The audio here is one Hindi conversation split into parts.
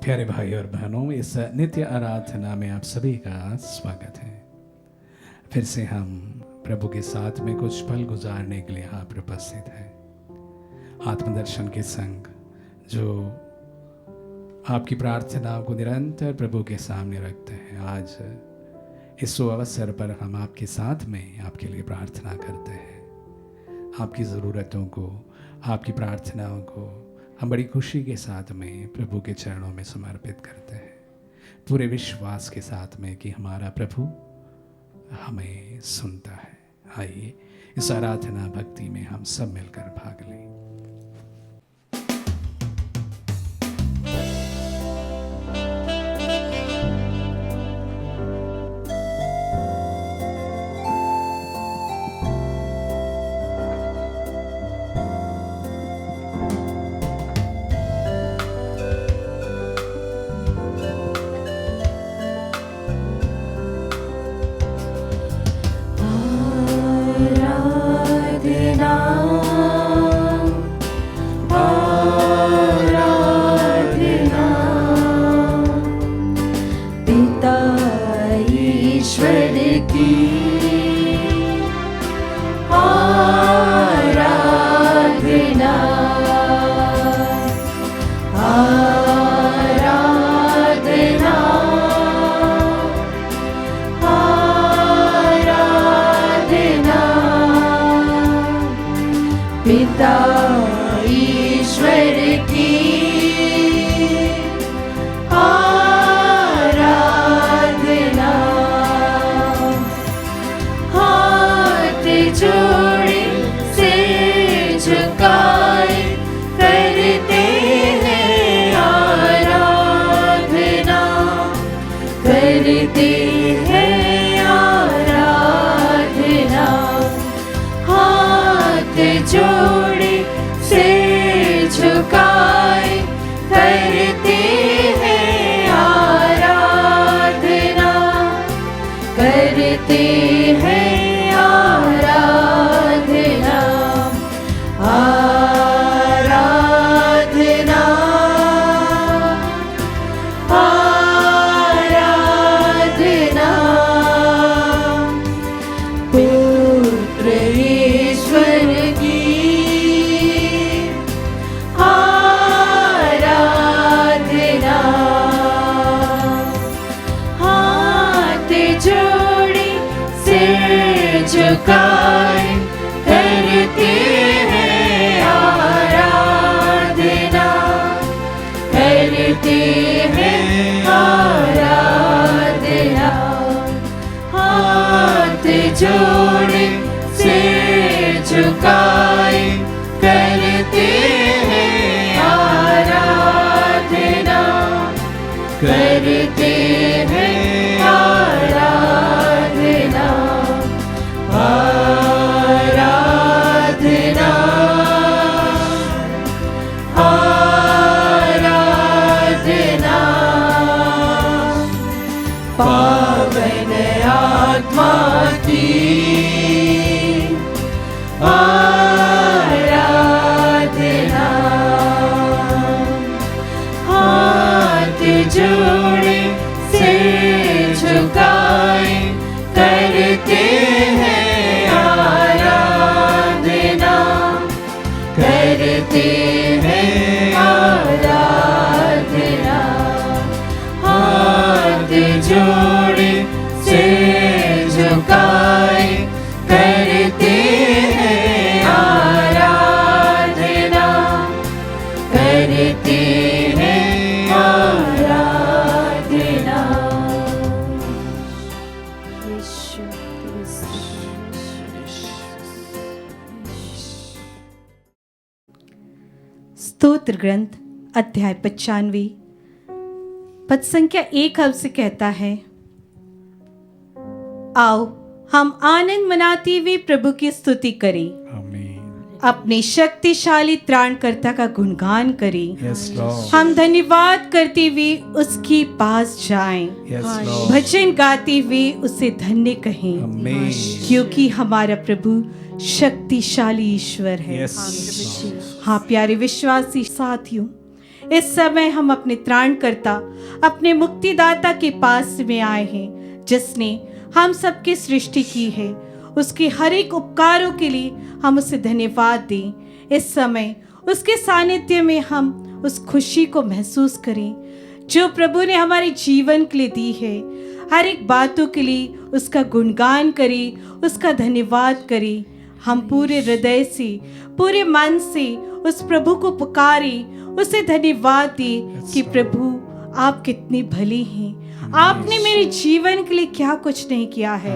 प्यारे भाई और बहनों, इस नित्य आराधना में आप सभी का स्वागत है। फिर से हम प्रभु के साथ में कुछ पल गुजारने के लिए यहाँ पर उपस्थित हैं। आत्मदर्शन के संग जो आपकी प्रार्थना को निरंतर प्रभु के सामने रखते हैं, आज इस अवसर पर हम आपके साथ में आपके लिए प्रार्थना करते हैं। आपकी ज़रूरतों को, आपकी प्रार्थनाओं को हम बड़ी खुशी के साथ में प्रभु के चरणों में समर्पित करते हैं, पूरे विश्वास के साथ में कि हमारा प्रभु हमें सुनता है। आइए इस आराधना भक्ति में हम सब मिलकर भाग लें। स्तोत्र ग्रंथ अध्याय 95 पद संख्या 1 हमसे कहता है, आओ हम आनंद मनाते हुए प्रभु की स्तुति करें, अपने शक्तिशाली त्राणकर्ता का गुणगान करें। हम धन्यवाद करते हुए उसके पास जाएं, भजन गाते हुए उसे धन्य कहें, क्योंकि हमारा प्रभु शक्तिशाली ईश्वर है। हाँ प्यारे विश्वासी साथियों, इस समय हम अपने त्राणकर्ता, अपने मुक्तिदाता के पास में आए हैं, जिसने हम सबकी सृष्टि की है। उसके हर एक उपकारों के लिए हम उसे धन्यवाद दें। इस समय उसके सानिध्य में हम उस खुशी को महसूस करें जो प्रभु ने हमारे जीवन के लिए दी है। हर एक बातों के लिए उसका गुणगान करें, उसका धन्यवाद करें। हम पूरे हृदय से, पूरे मन से उस प्रभु को पुकारें, उसे धन्यवाद दें कि प्रभु आप कितने भले हैं, आपने मेरे जीवन के लिए क्या कुछ नहीं किया है।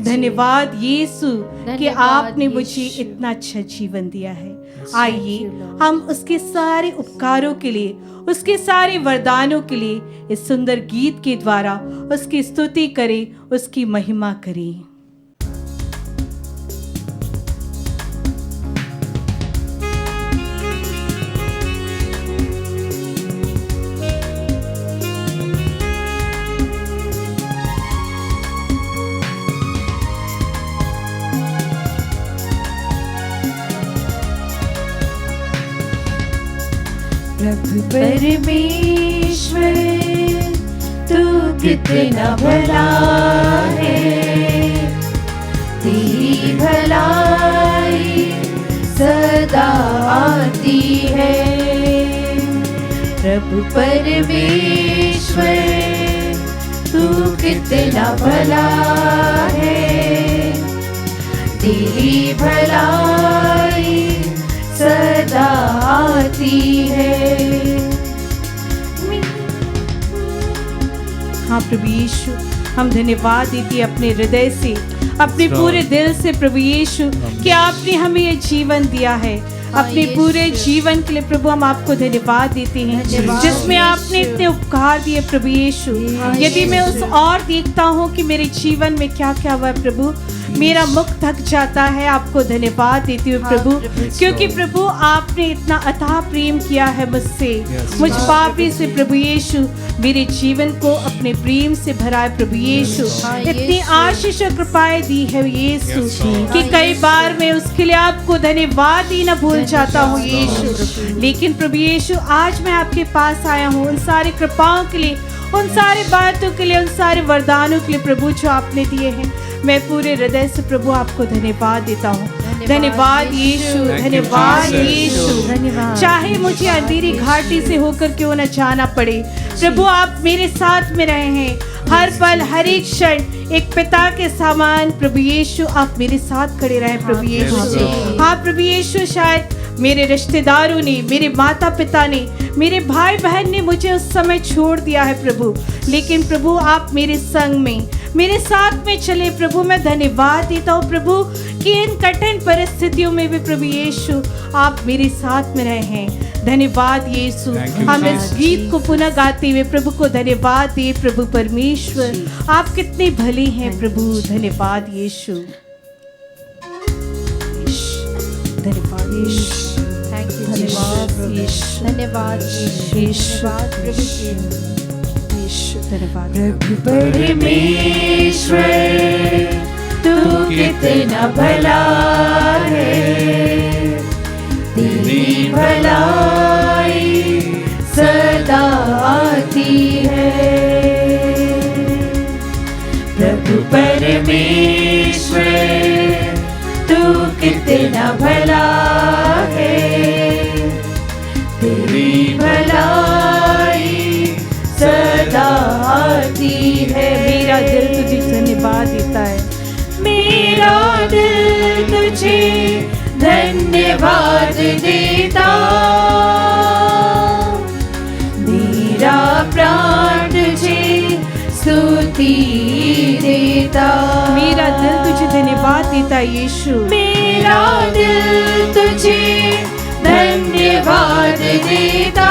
धन्यवाद यीशु कि आपने मुझे इतना अच्छा जीवन दिया है। आइए हम उसके सारे उपकारों के लिए, उसके सारे वरदानों के लिए इस सुंदर गीत के द्वारा उसकी स्तुति करें, उसकी महिमा करें। प्रभु परमेश्वर तू कितना भला है, तेरी भलाई सदा आती है। प्रभु परमेश्वर तू कितना भला है, तेरी भलाई सदा आती है। हाँ प्रभु यीशु, हम धन्यवाद देते अपने हृदय से, अपने पूरे दिल से प्रभु यीशु कि आपने हमें ये जीवन दिया है। अपने पूरे जीवन के लिए प्रभु हम आपको धन्यवाद देते हैं, जिसमें आपने इतने उपकार दिए प्रभु यीशु। यदि मैं उस और देखता हूँ कि मेरे जीवन में क्या क्या हुआ प्रभु, मेरा मुख थक जाता है आपको धन्यवाद देती हूँ प्रभु, क्योंकि प्रभु आपने इतना अथाह प्रेम किया है मुझसे, मुझ पापी से प्रभु यीशु। मेरे जीवन को अपने प्रेम से भरा है प्रभु यीशु। इतनी आशीष और कृपाएं दी है यीशु कि कई बार मैं उसके लिए आपको धन्यवाद ही न भूल जाता हूँ यीशु। लेकिन प्रभु यीशु आज मैं आपके पास आया हूँ उन सारी कृपाओं के लिए, उन सारी बातों के लिए, उन सारे वरदानों के लिए प्रभु जो आपने दिए हैं। मैं पूरे हृदय से प्रभु आपको धन्यवाद देता हूँ। धन्यवाद यीशु, धन्यवाद यीशु। चाहे मुझे अंधेरी घाटी से होकर क्यों न जाना पड़े, प्रभु आप मेरे साथ में रहे हैं। हर पल, हर एक क्षण एक पिता के समान प्रभु यीशु आप मेरे साथ खड़े रहे प्रभु यीशु। हाँ प्रभु यीशु, शायद मेरे रिश्तेदारों ने, मेरे माता पिता ने, मेरे भाई बहन ने मुझे उस समय छोड़ दिया है प्रभु, लेकिन प्रभु आप मेरे संग में, मेरे साथ में चले प्रभु। मैं धन्यवाद देता हूँ प्रभु कि इन कठिन परिस्थितियों में भी प्रभु यीशु आप मेरे साथ में रहे हैं। धन्यवाद यीशु। हम इस गीत को पुनः गाते हुए प्रभु को धन्यवाद दे। प्रभु परमेश्वर आप कितने भले हैं प्रभु। धन्यवाद यीशु, धन्यवाद यीशु, धन्यवाद यीशु, धन्यवाद यीशु, धन्यवाद प्रभु परमेश्वर तू कितना भला है, तेरी भलाई सदा आती है। प्रभु परमेश्वर तू कितना भला है, तेरी भलाई सदा आती है। मेरा दिल तुझे धन्यवाद देता है, मेरा दिल तुझे धन्यवाद देता, मेरा प्राण तुझे स्तुति देता। मेरा दिल तुझे धन्यवाद देता है यीशु। मेरा दिल तुझे धन्यवाद देता,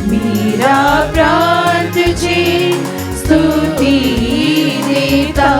मेरा प्राण तुझे स्तुति देता।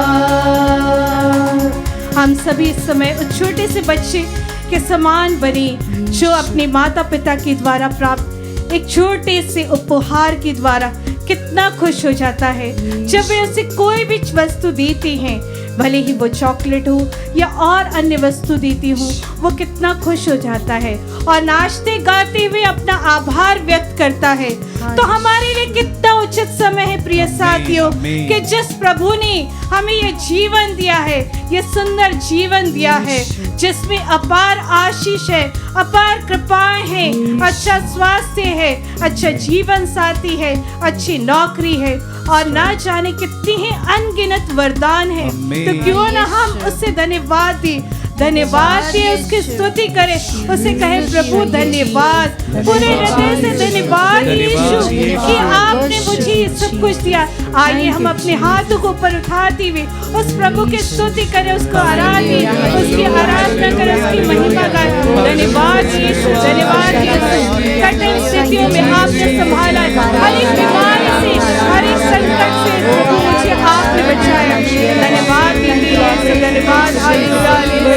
हम सभी इस समय उस छोटे से बच्चे के समान बने जो अपने माता पिता के द्वारा प्राप्त एक छोटे से उपहार के द्वारा कितना खुश हो जाता है जब वे उसे कोई भी वस्तु देते हैं। भले ही वो चॉकलेट हो या और अन्य वस्तु देती हूँ, वो कितना खुश हो जाता है और नाचते गाते हुए अपना आभार व्यक्त करता है। तो हमारे लिए कितना उचित समय है प्रिय साथियों कि जिस प्रभु ने हमें ये जीवन दिया है, ये सुंदर जीवन दिया है जिसमें अपार आशीष है, अपार कृपाएं हैं, अच्छा स्वास्थ्य है, अच्छा जीवन साथी है, अच्छी नौकरी है और ना जाने कितनी ही अनगिनत वरदान है। तो क्यों ना हम उससे धन्यवाद दें, धन्यवाद दें, उसकी स्तुति करें, उसे कहे प्रभु धन्यवाद, पूरे हृदय से धन्यवाद यीशु कि आपने मुझे ये सब कुछ दिया। आइए हम अपने हाथों को ऊपर उठाते हुए उस प्रभु की स्तुति करें, उसको आराधना, उसकी आराधना करें, उसकी महिमा गाएं। धन्यवाद यीशु, धन्यवाद यीशु। कठिन स्थितियों में आपने संभाला, हर एक बीमारी से, हर एक संकट से प्रभु मुझे आपने बचाया। धन्यवाद दीदी यीशु, धन्यवाद। हालेलुया हालेलुया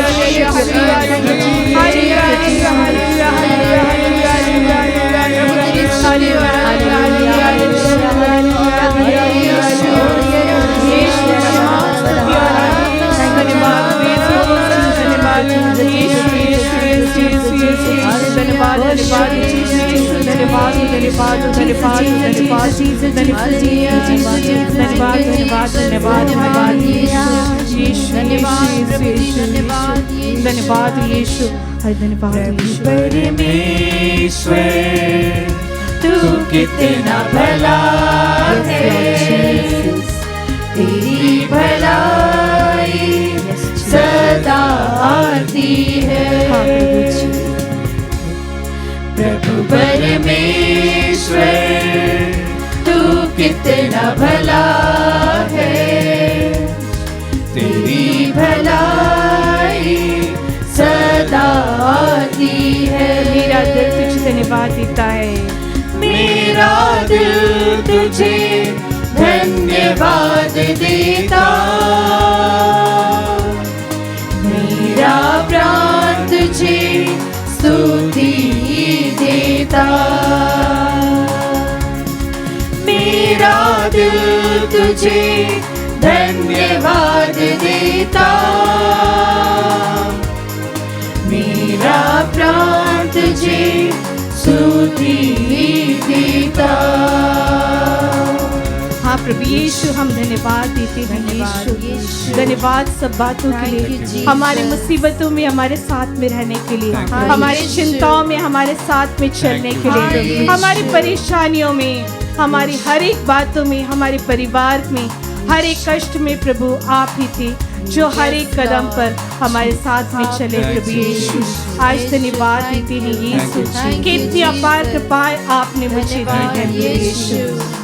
धन्यवाद यीशु, धन्यवाद परमेश्वर तू कितना भला है, तेरी भलाई सदा आती है। प्रभु परमेश्वर तू कितना भला है, तेरी भलाई सदा आती है। मेरा दिल तुझे धन्यवाद देता है, मेरा दिल तुझे धन्यवाद देता, मेरा प्राण तुझे स्तुति देता। मेरा दिल तुझे धन्यवाद देता, मेरा प्राण तुझे स्तुति देता। हाँ प्रभु यीशु, हम धन्यवाद देते हैं यीशु। धन्यवाद सब बातों के लिए, हमारे मुसीबतों में हमारे साथ में रहने के लिए, हमारी चिंताओं में हमारे साथ में चलने के लिए, हमारी परेशानियों में, हमारी हर एक बातों में, हमारे परिवार में, हर एक कष्ट में प्रभु आप ही थे जो हर एक कदम पर हमारे साथ में चले। प्रभु यीशु, आज धन्यवाद देते हैं यीशु कि इतनी अपार कृपाएं आपने मुझे दी है प्रभु यीशु।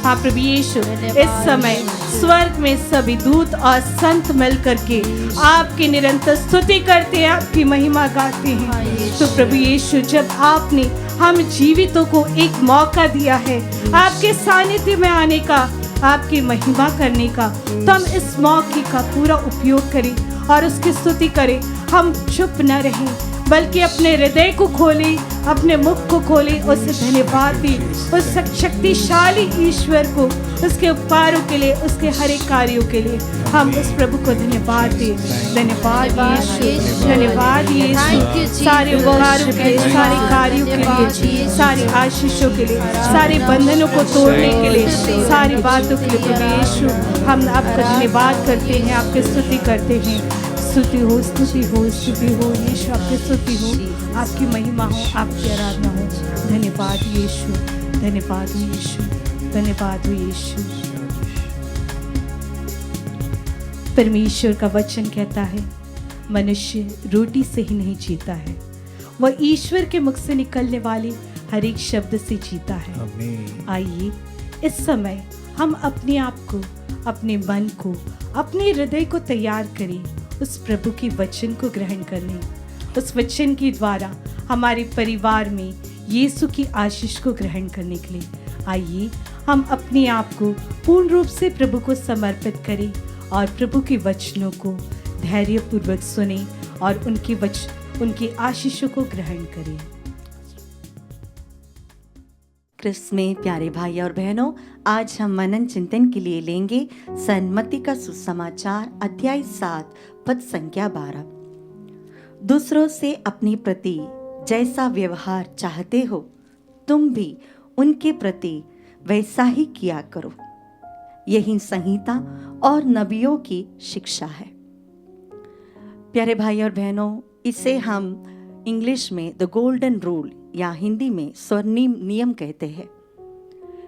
हाँ प्रभु यीशु, इस समय स्वर्ग में सभी दूत और संत मिल करके आपकी निरंतर स्तुति करते हैं, आपकी महिमा गाते हैं। तो प्रभु यीशु, जब आपने हम जीवितों को एक मौका दिया है आपके सानिध्य में आने का, आपकी महिमा करने का, तो हम इस मौके का पूरा उपयोग करें और उसकी स्तुति करें। हम चुप न रहें बल्कि अपने हृदय को खोलें, अपने मुख को खोलें, उसे धन्यवाद दें उस शक्तिशाली ईश्वर को, उसके उपकारों के लिए, उसके हर एक कार्यों के लिए। हम उस प्रभु को धन्यवाद दें। धन्यवाद यीशु, धन्यवाद यीशु, सारे उपकारों के लिए, सारे कार्यों के लिए, सारी आशीषों के लिए, सारे बंधनों को तोड़ने के लिए, सारी बातों के लिए प्रभु यीशु हम आपका धन्यवाद करते हैं, आपकी स्तुति करते हैं। स्तुति हो, स्तुति हो, स्तुति हो यीशु, आपकी स्तुति हो, आपकी महिमा हो, आपकी आराधना हो। धन्यवाद यीशु, धन्यवाद यीशु, धन्यवाद यीशु। परमेश्वर का वचन कहता है, मनुष्य रोटी से ही नहीं जीता है, वह ईश्वर के मुख से निकलने वाले हर एक शब्द से जीता है। आइए इस समय हम अपने आप को, अपने मन को, अपने हृदय को तैयार करें उस प्रभु के वचन को ग्रहण करने, उस वचन के द्वारा हमारे परिवार में यीशु की आशीष को ग्रहण करने के लिए। आइए हम अपने आप को पूर्ण रूप से प्रभु को समर्पित करें और प्रभु के वचनों को धैर्यपूर्वक सुने और उनकी आशीषों को ग्रहण करें। क्रिस्त में प्यारे भाई और बहनों, आज हम मनन चिंतन के लिए लेंगे सन्मति का सुसमाचार अध्याय 7 पद संख्या 12। दूसरों से अपने प्रति जैसा व्यवहार चाहते हो, तुम भी उनके प्रति वैसा ही किया करो। यही संहिता और नबियों की शिक्षा है। प्यारे भाई और बहनों, इसे हम इंग्लिश में द गोल्डन रूल या हिंदी में स्वर्णिम नियम कहते हैं।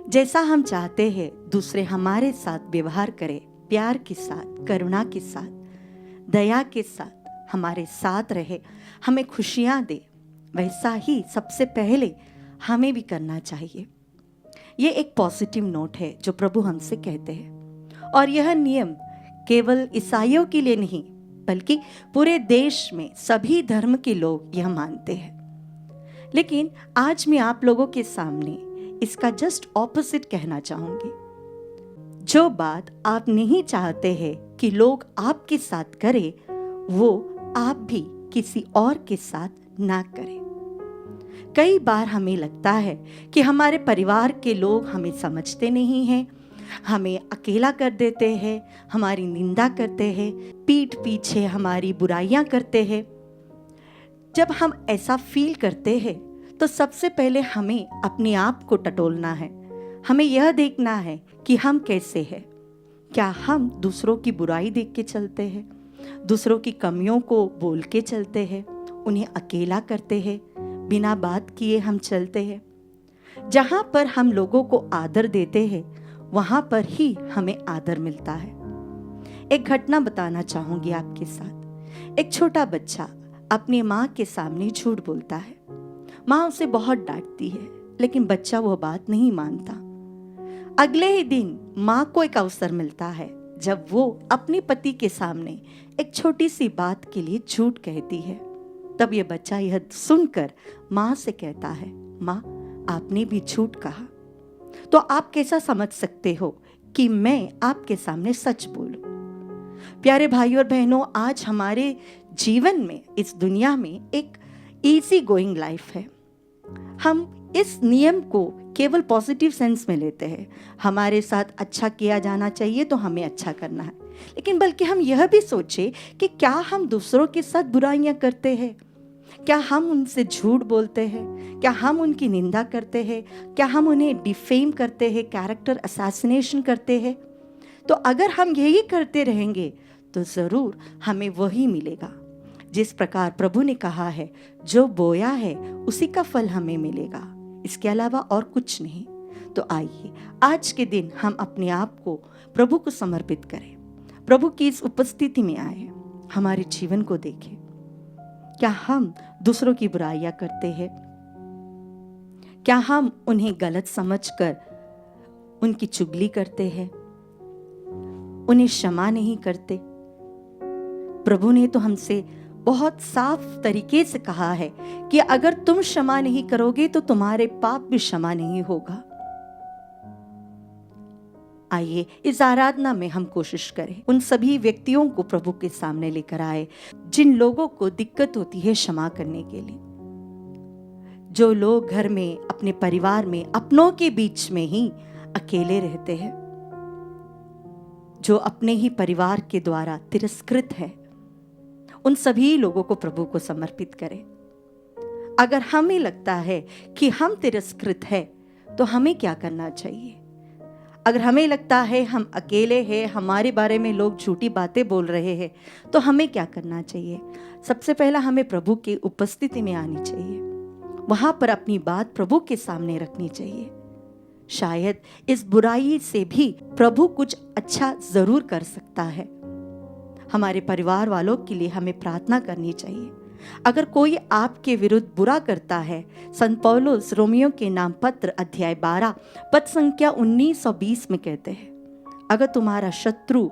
जैसा हम चाहते हैं दूसरे हमारे साथ व्यवहार करें, प्यार के साथ, करुणा के साथ, दया के साथ हमारे साथ रहे, हमें खुशियां दे, वैसा ही सबसे पहले हमें भी करना चाहिए। ये एक पॉजिटिव नोट है जो प्रभु हमसे कहते हैं। और यह नियम केवल ईसाइयों के लिए नहीं, बल्कि पूरे देश में सभी धर्म के लोग यह मानते हैं। लेकिन आज मैं आप लोगों के सामने इसका जस्ट ऑपोजिट कहना चाहूंगी। जो बात आप नहीं चाहते हैं कि लोग आपके साथ करें, वो आप भी किसी और के साथ ना करें। कई बार हमें लगता है कि हमारे परिवार के लोग हमें समझते नहीं हैं, हमें अकेला कर देते हैं, हमारी निंदा करते हैं, पीठ पीछे हमारी बुराइयां करते हैं। जब हम ऐसा फील करते हैं तो सबसे पहले हमें अपने आप को टटोलना है। हमें यह देखना है कि हम कैसे हैं। क्या हम दूसरों की बुराई देख के चलते हैं, दूसरों की कमियों को बोल के चलते हैं, उन्हें अकेला करते हैं, बिना बात किए हम चलते हैं? जहां पर हम लोगों को आदर देते हैं, वहां पर ही हमें आदर मिलता है। एक घटना बताना चाहूंगी आपके साथ। एक छोटा बच्चा अपनी माँ के सामने झूठ बोलता है। माँ उसे बहुत डांटती है, लेकिन बच्चा वो बात नहीं मानता। अगले ही दिन माँ को एक अवसर मिलता है जब वो अपने पति के सामने एक छोटी सी बात के लिए झूठ कहती है। तब ये बच्चा यह सुनकर माँ से कहता है, माँ आपने भी झूठ कहा, तो आप कैसा समझ सकते हो कि मैं आपके सामने सच बोलूं? प्यारे भाई और बहनों, आज हमारे जीवन में, इस दुनिया में एक इजी गोइंग लाइफ है। हम इस नियम को केवल पॉजिटिव सेंस में लेते हैं। हमारे साथ अच्छा किया जाना चाहिए तो हमें अच्छा करना है, लेकिन बल्कि हम यह भी सोचे कि क्या हम दूसरों के साथ बुराइयां करते हैं, क्या हम उनसे झूठ बोलते हैं, क्या हम उनकी निंदा करते हैं, क्या हम उन्हें डिफेम करते हैं, कैरेक्टर असैसिनेशन करते हैं? तो अगर हम यही करते रहेंगे तो ज़रूर हमें वही मिलेगा। जिस प्रकार प्रभु ने कहा है, जो बोया है उसी का फल हमें मिलेगा, इसके अलावा और कुछ नहीं। तो आइए आज के दिन हम अपने आप को प्रभु को समर्पित करें, प्रभु की इस उपस्थिति में आए, हमारे जीवन को देखें। क्या हम दूसरों की बुराइयां करते हैं? क्या हम उन्हें गलत समझकर उनकी चुगली करते हैं, उन्हें क्षमा नहीं करते? प्रभु ने तो हमसे बहुत साफ तरीके से कहा है कि अगर तुम क्षमा नहीं करोगे तो तुम्हारे पाप भी क्षमा नहीं होगा। आइए इस आराधना में हम कोशिश करें उन सभी व्यक्तियों को प्रभु के सामने लेकर आए जिन लोगों को दिक्कत होती है क्षमा करने के लिए। जो लोग घर में, अपने परिवार में, अपनों के बीच में ही अकेले रहते हैं, जो अपने ही परिवार के द्वारा तिरस्कृत है, उन सभी लोगों को प्रभु को समर्पित करें। अगर हमें लगता है कि हम तिरस्कृत हैं तो हमें क्या करना चाहिए? अगर हमें लगता है हम अकेले हैं, हमारे बारे में लोग झूठी बातें बोल रहे हैं, तो हमें क्या करना चाहिए? सबसे पहला हमें प्रभु की उपस्थिति में आनी चाहिए, वहां पर अपनी बात प्रभु के सामने रखनी चाहिए। शायद इस बुराई से भी प्रभु कुछ अच्छा जरूर कर सकता है। हमारे परिवार वालों के लिए हमें प्रार्थना करनी चाहिए। अगर कोई आपके विरुद्ध बुरा करता है, संत पौलुस रोमियो के नाम पत्र अध्याय 12 पद संख्या 19 और 20 में कहते हैं, अगर तुम्हारा शत्रु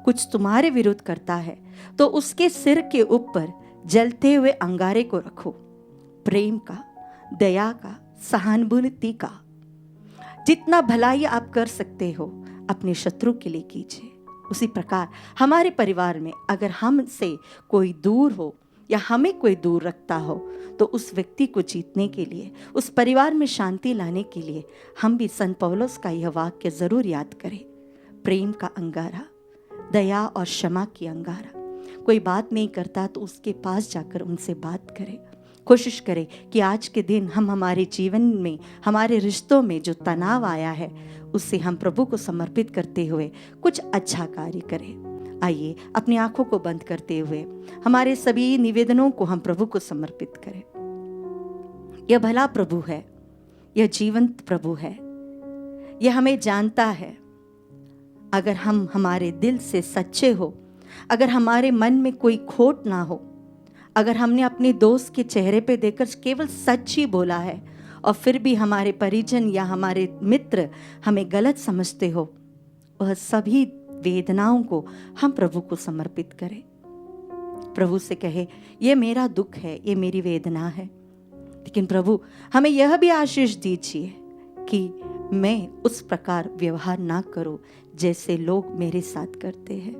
कुछ तुम्हारे विरुद्ध करता है तो उसके सिर के ऊपर जलते हुए अंगारे को रखो, प्रेम का, दया का, सहानुभूति का। जितना भलाई आप कर सकते हो अपने शत्रु के लिए कीजिए। उसी प्रकार हमारे परिवार में अगर हमसे कोई दूर हो, या हमें कोई दूर रखता हो, तो उस व्यक्ति को जीतने के लिए, उस परिवार में शांति लाने के लिए हम भी संत पौलुस का यह वाक्य जरूर याद करें। प्रेम का अंगारा, दया और क्षमा की अंगारा। कोई बात नहीं करता तो उसके पास जाकर उनसे बात करें। कोशिश करें कि आज के दिन हम हमारे जीवन में, हमारे रिश्तों में जो तनाव आया है उससे हम प्रभु को समर्पित करते हुए कुछ अच्छा कार्य करें। आइए अपनी आंखों को बंद करते हुए हमारे सभी निवेदनों को हम प्रभु को समर्पित करें। यह भला प्रभु है, यह जीवंत प्रभु है, यह हमें जानता है। अगर हम हमारे दिल से सच्चे हो, अगर हमारे मन में कोई खोट ना हो, अगर हमने अपने दोस्त के चेहरे पे देखकर केवल सच ही बोला है और फिर भी हमारे परिजन या हमारे मित्र हमें गलत समझते हो, वह सभी वेदनाओं को हम प्रभु को समर्पित करें। प्रभु से कहे, ये मेरा दुख है, ये मेरी वेदना है, लेकिन प्रभु हमें यह भी आशीष दीजिए कि मैं उस प्रकार व्यवहार ना करूं जैसे लोग मेरे साथ करते हैं।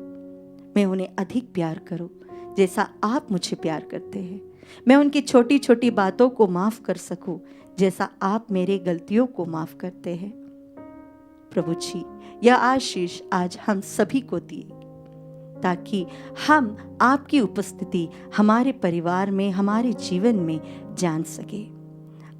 मैं उन्हें अधिक प्यार करूं जैसा आप मुझे प्यार करते हैं। मैं उनकी छोटी छोटी बातों को माफ कर सकूं जैसा आप मेरे गलतियों को माफ करते हैं। प्रभु जी, यह आशीष आज हम सभी को दिए ताकि हम आपकी उपस्थिति हमारे परिवार में, हमारे जीवन में जान सके।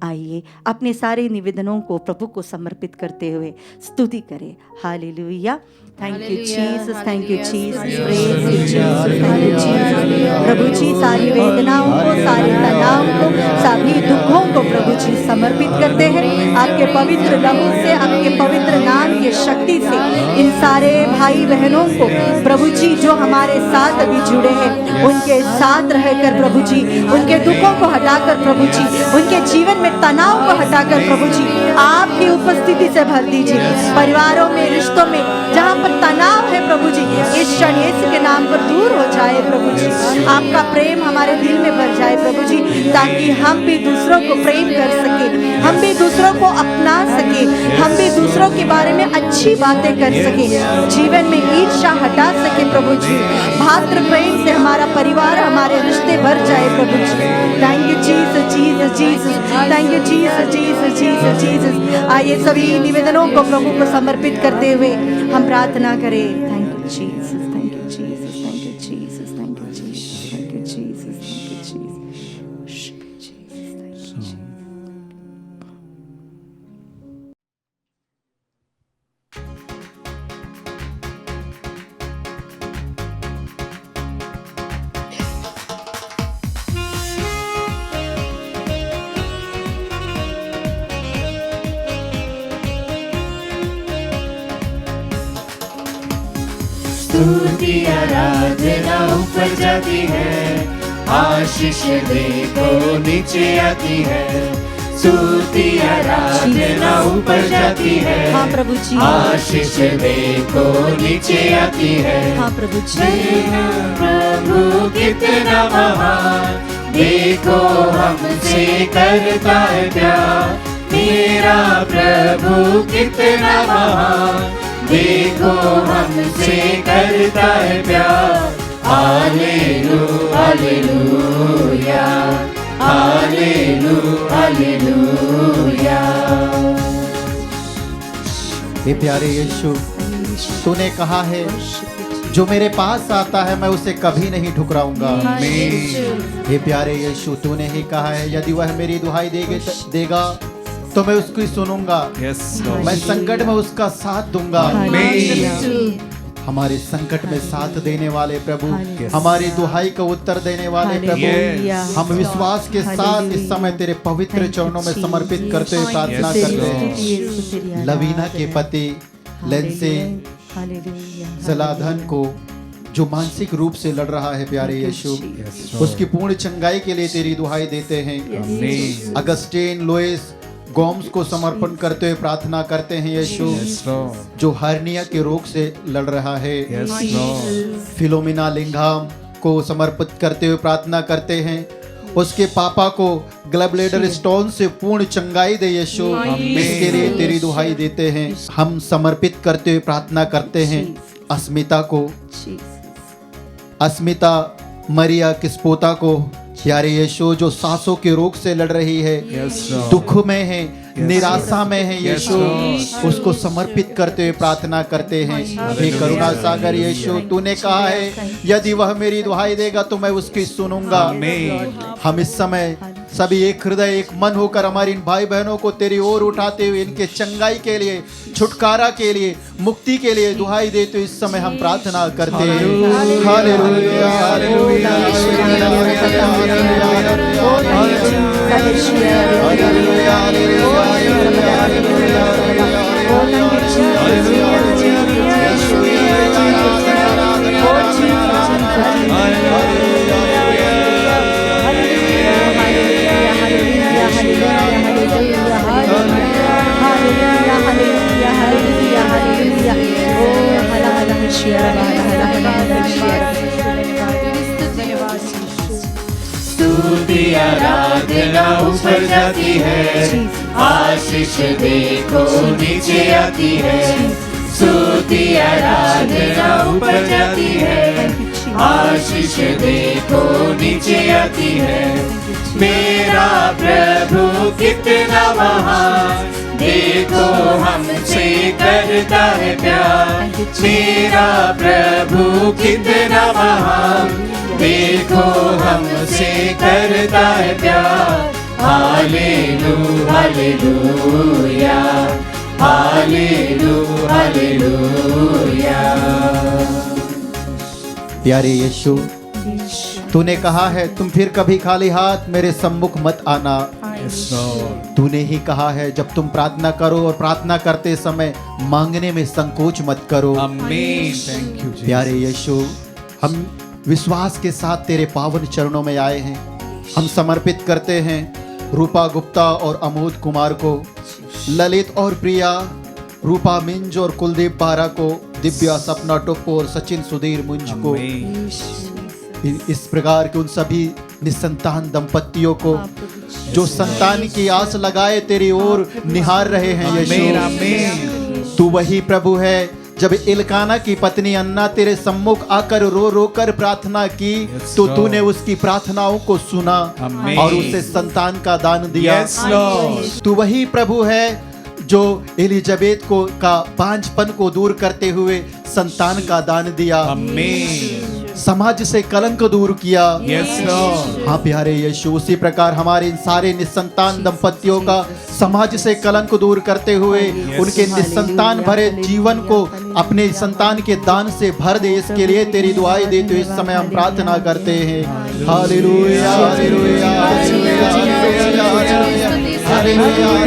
आइए अपने सारे निवेदनों को प्रभु को समर्पित करते हुए स्तुति करें। Hallelujah. Thank you Jesus, thank you Jesus, praise you Jesus, thank you Jesus. प्रभु जी सारी वेदनाओं को, सारे तनाव को, सभी दुखों को प्रभु जी समर्पित करते हैं। आपके पवित्र लहू से, आपके पवित्र नाम की शक्ति से इन सारे भाई बहनों को प्रभु जी जो हमारे साथ अभी जुड़े हैं, उनके साथ रहकर प्रभु जी उनके दुखों को हटाकर प्रभु जी उनके जीवन में तनाव को हटाकर प्रभु जी आपकी उपस्थिति से भर दीजिए। परिवारों में, रिश्तों में जहाँ पर तनाव है प्रभु जी, इस क्षण यीशु के नाम पर दूर हो जाए प्रभु जी। आपका प्रेम हमारे दिल में भर जाए प्रभु जी, ताकि हम भी दूसरों को प्रेम कर सके, हम भी दूसरों को अपना सके, हम भी दूसरों के बारे में अच्छी बातें कर सके, जीवन में ईर्ष्या हटा सके प्रभु जी। भातृ प्रेम से हमारा परिवार, हमारे रिश्ते भर जाए प्रभु जी। Thank you Jesus, Jesus, Jesus, thank you Jesus, Jesus, Jesus, Jesus. आइए सभी निवेदनों को प्रभु को समर्पित करते हुए हम प्रार्थना करें। Thank you Jesus, thank you Jesus, thank you Jesus, thank you Jesus, thank you Jesus, thank you Jesus. स्तुति आराधना ऊपर जाती है, आशीष देखो नीचे आती है। स्तुति आराधना ऊपर जाती है, हाँ प्रभु जी, आशीष देखो नीचे आती है। हाँ प्रभु जी, प्रभु कितना महान, देखो हमसे करता है प्यार। मेरा प्रभु कितना महान, देखो हमसे करता है प्यार। Hallelujah, hallelujah, hallelujah, hallelujah. हे प्यारे यीशु, तूने कहा है जो मेरे पास आता है मैं उसे कभी नहीं ठुकराऊंगा। हे प्यारे यीशु, तूने ही कहा है यदि वह मेरी दुहाई देगा तो मैं उसकी सुनूंगा। मैं संकट में उसका साथ दूंगा। हमारे संकट में साथ देने वाले प्रभु, हमारी दुहाई का उत्तर देने वाले प्रभु, हम विश्वास के साथ इस समय तेरे पवित्र चरणों में समर्पित करते हुए प्रार्थना करते हैं। लवीना के पति लेंसे जलाधन को जो मानसिक रूप से लड़ रहा है प्यारे यीशु, उसकी पूर्ण चंगाई के लिए तेरी दुहाई देते हैं। अगस्टीन लुइस गोम्स को समर्पण करते हुए प्रार्थना करते हैं यीशु, जो हर्निया के रोग से लड़ रहा है। फिलोमिना लिंघाम को समर्पित करते हुए प्रार्थना करते हैं, उसके पापा को ग्लैब्लेडर स्टोन से पूर्ण चंगाई दे यीशु, इसके लिए तेरी दुहाई देते हैं। हम समर्पित करते हुए प्रार्थना करते हैं अस्मिता को। अस्मिता मरिया किस्पोता को, प्यारे यीशु, जो सांसों के रोग से लड़ रही है, दुख में है, निराशा में है यीशु, उसको समर्पित करते हुए प्रार्थना करते हैं। हे करुणा सागर यीशु, तूने कहा है यदि वह मेरी दुहाई देगा तो मैं उसकी सुनूंगा। हम इस समय सभी एक हृदय एक मन होकर हमारे इन भाई बहनों को तेरी ओर उठाते हुए इनके चंगाई के लिए, छुटकारा के लिए, मुक्ति के लिए दुहाई देते हुए इस समय हम प्रार्थना करते हैं। हालेलुया, हालेलुया, स्तुति आराधना ऊपर जाती है, आशीष देखो नीचे आती है। स्तुति आराधना ऊपर जाती है, आशीष देखो नीचे आती है। मेरा प्रभु कितना महान, देखो हमसे करता है प्यार। मेरा प्रभु कितना महान, देखो हमसे करता है प्यार। Hallelujah, hallelujah, hallelujah, hallelujah. प्यारे यीशु, तूने कहा है तुम फिर कभी खाली हाथ मेरे सम्मुख मत आना। तूने ही कहा है जब तुम प्रार्थना करो और प्रार्थना करते समय मांगने में संकोच मत करो। थैंक यू प्यारे यीशु, हम विश्वास के साथ तेरे पावन चरणों में आए हैं। हम समर्पित करते हैं रूपा गुप्ता और अमोद कुमार को, ललित और प्रिया, रूपा मिंज और कुलदीप बारा को, दिव्या सपना टुप्पो और सचिन सुधीर मुंज को, इस प्रकार के उन सभी निसंतान दंपतियों को जो संतान की आस लगाए तेरी ओर निहार रहे हैं। यीशु, तू वही प्रभु है। जब इल्काना की पत्नी अन्ना तेरे सम्मुख आकर रो रो कर प्रार्थना की तो तूने उसकी प्रार्थनाओं को सुना और उसे संतान का दान दिया। तू वही प्रभु है जो एलिजाबेथ को का बांझपन को दूर करते हुए संतान का दान दिया, समाज से कलंक दूर किया। हाँ प्यारे यीशु, उसी प्रकार हमारे इन सारे निसंतान दंपतियों का समाज से कलंक दूर करते हुए उनके निसंतान भरे जीवन को अपने संतान के दान से भर दे, इसके लिए तेरी दुआएं देते हुए इस समय हम प्रार्थना करते हैं। हालेलुया, हालेलुया, हालेलुया, हालेलुया,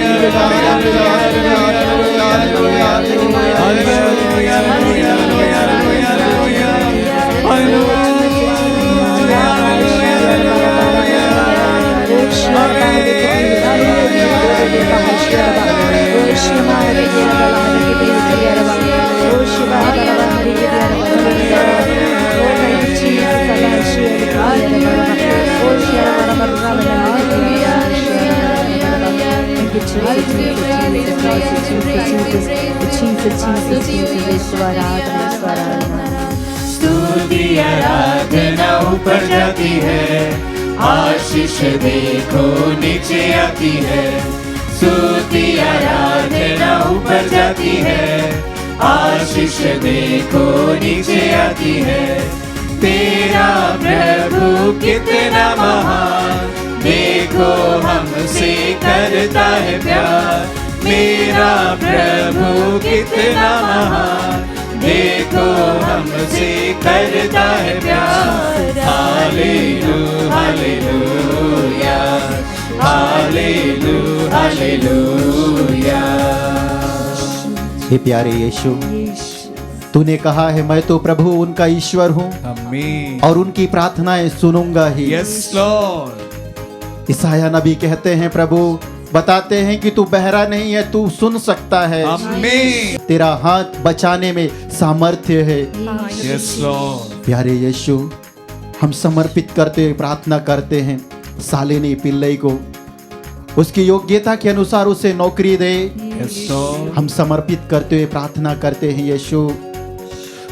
स्तुति आराधना ऊपर जाती है, आशीष देखो नीचे आती है। स्तुति आराधना ऊपर जाती है, आशीष देखो नीचे आती है। तेरा प्रभु कितना महान, देखो हमसे करता है प्यार। मेरा प्रभु कितना महान, देखो हमसे करता है प्यार। Hallelujah, hallelujah, hallelujah, hallelujah. हे प्यारे यीशु, तूने कहा है मैं तो प्रभु उनका ईश्वर हूँ और उनकी प्रार्थनाएं सुनूंगा ही। Yes Lord. ईसाया नबी कहते हैं, प्रभु बताते हैं कि तू बहरा नहीं है, तू सुन सकता है। आमीन। तेरा हाथ बचाने में सामर्थ्य है। Yes Lord. प्यारे यीशु, हम समर्पित करते हुए प्रार्थना करते हैं सालिनी पिल्लई को, उसकी योग्यता के अनुसार उसे नौकरी दे। Yes Lord. हम समर्पित करते हुए प्रार्थना करते हैं यीशु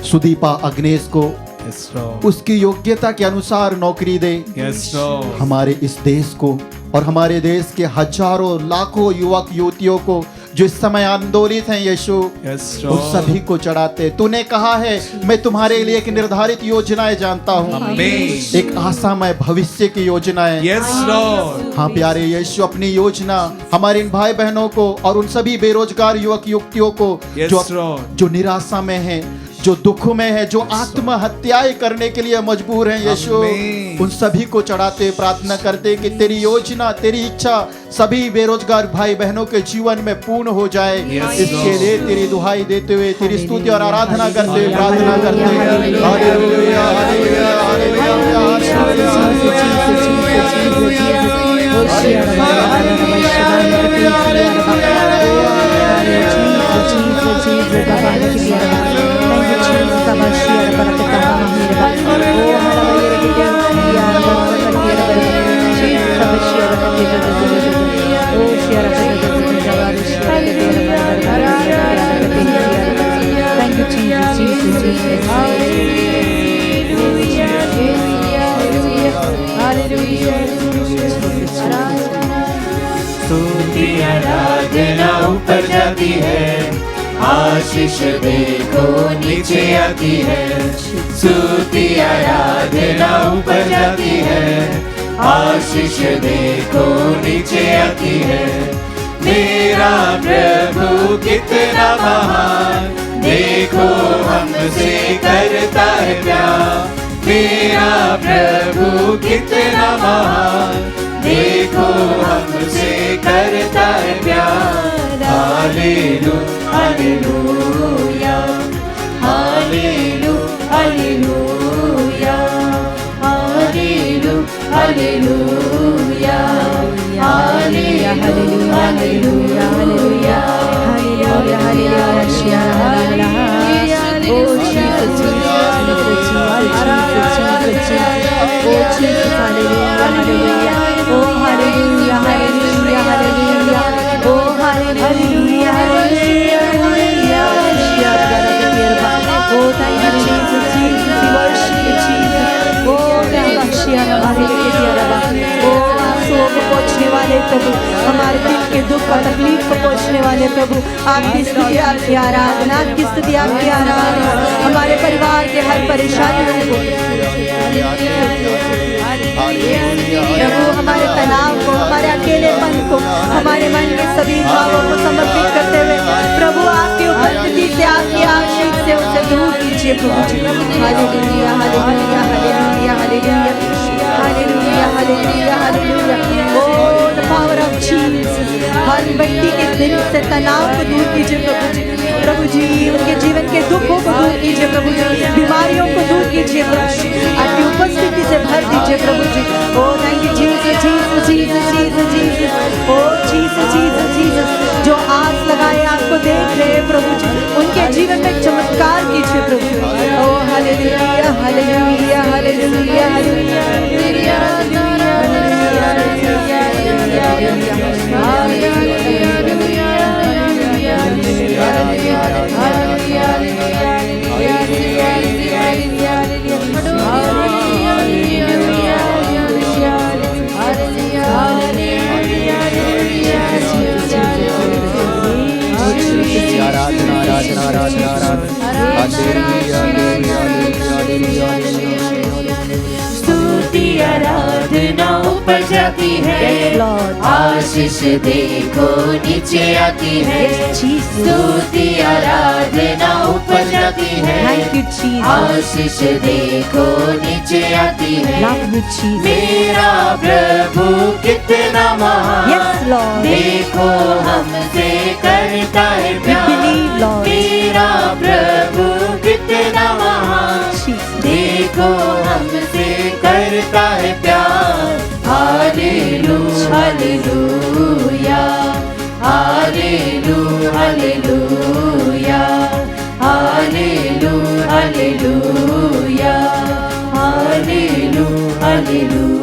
सुदीपा अग्नेश को, Yes, Lord. उसकी योग्यता के अनुसार नौकरी दे। Yes, Lord. हमारे इस देश को और हमारे देश के हजारों लाखों युवक युवतियों को जो इस समय आंदोलित हैं यीशु, Yes, उन Lord. सभी को चढ़ाते। तूने कहा है मैं तुम्हारे लिए एक निर्धारित योजनाएं जानता हूँ, Amen. एक आशामय भविष्य की योजनाएं। Yes, Lord. हाँ प्यारे यीशु, अपनी योजना हमारे इन भाई बहनों को और उन सभी बेरोजगार युवक युवतियों को Yes, Lord. जो निराशा में हैं, जो दुख में है, जो आत्महत्याएं करने के लिए मजबूर हैं यीशु, आमीन। उन सभी को चढ़ाते प्रार्थना करते कि तेरी योजना, तेरी इच्छा सभी बेरोजगार भाई बहनों के जीवन में पूर्ण हो जाए। Yes, इसके Lord. लिए तेरी दुहाई देते हुए, तेरी स्तुति और आराधना करते हुए प्रार्थना करते हैं। हालेलुया, हालेलुया, स्तुति आराधना ऊपर जाती है, आशीष देखो नीचे आती है। स्तुति आराधना ऊपर जाती है, आशीष देखो नीचे आती है। मेरा प्रभु कितना महान, देखो हमसे करता है प्यार। मेरा प्रभु कितना महान, देखो हमसे करता है प्यार। Hallelujah, hallelujah, hallelujah, hallelujah, hallelujah, hallelujah, hallelujah, hallelujah, hallelujah, प्रभु, हमारे दिल के दुख और तकलीफ को पोछने वाले प्रभु, आपकी स्तुति, आपकी आराधना, आपकी स्तुति, आपकी आराधना हमारे परिवार के हर परेशानियों को प्रभु, हमारे तनाव को, हमारे अकेलेपन को, हमारे मन के सभी भावों को समर्पित करते हुए प्रभु आपकी उपस्थिति से, आपकी आशीष से उसे दूर कीजिए प्रभु जी। Hallelujah, hallelujah, hallelujah, hallelujah, hallelujah, hallelujah, hallelujah. Oh the power of Jesus, हर व्यक्ति के दिल से तनाव को दूर कीजिए प्रभु जी। प्रभु जी उनके जीवन के दुखों को दूर कीजिए प्रभु जी, बीमारियों को दूर कीजिए प्रभु जी, आपकी उपस्थिति से भर दीजिए प्रभु जी। Oh thank you Jesus, Jesus, Jesus, Jesus, Jesus, oh Jesus, Jesus, Jesus. जो आस लगाए आपको देख रहे हैं प्रभु जी, उनके जीवन में चमत्कार कीजिए प्रभु जी। Oh hallelujah, hallelujah, hallelujah, hallelujah, आराधना, आराधना, आराधना, स्तुति आराधना ऊपर जाती है, आशीष देखो नीचे आती है। स्तुति आराधना ऊपर जाती है, आशीष देखो नीचे आती है। मेरा प्रभु कितना महान, देखो हमसे करता है प्यार। मेरा प्रभु कितना महान, देखो हमसे करता है प्यार। Hallelujah, hallelujah, hallelujah, hallelujah, hallelujah, hallelujah, hallelujah, hallelujah.